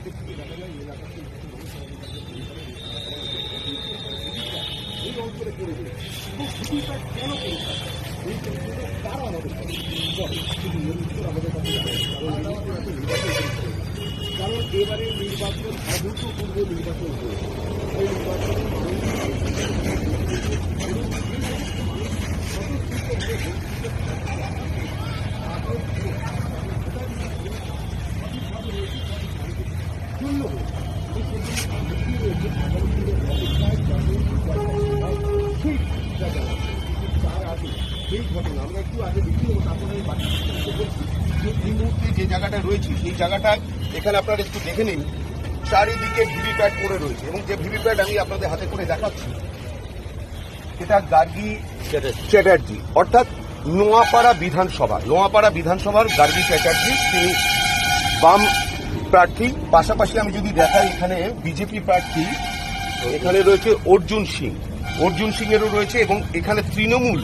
থেকে দেখা যায় এলাকার এই অঞ্চলে করে দিয়েছে এবং ভিভিপ্যাট কেন করেছে এই ক্ষেত্রে তারা আমাদের শুধু নির্বাচন আমাদের কাছে কারণ এবারে নির্বাচন অভূতপূর্ব নির্বাচন হয়েছে এই এই ঘটনা আমরা একটু আগে দেখি তারপরে এই মুহূর্তে যে জায়গাটা রয়েছে সেই জায়গাটায় এখানে আপনারা একটু দেখে নিন চারিদিকে ভিভিপ্যাট পড়ে রয়েছে এবং যে ভিভিপ্যাট আমি আপনাদের হাতে করে দেখাচ্ছি এটা গার্গী চ্যাটার্জি অর্থাৎ নোয়াপাড়া বিধানসভার গার্গী চ্যাটার্জি তিনি বাম প্রার্থী। পাশাপাশি আমি যদি দেখাই এখানে বিজেপি প্রার্থী এখানে রয়েছে অর্জুন সিং এরও রয়েছে এবং এখানে তৃণমূল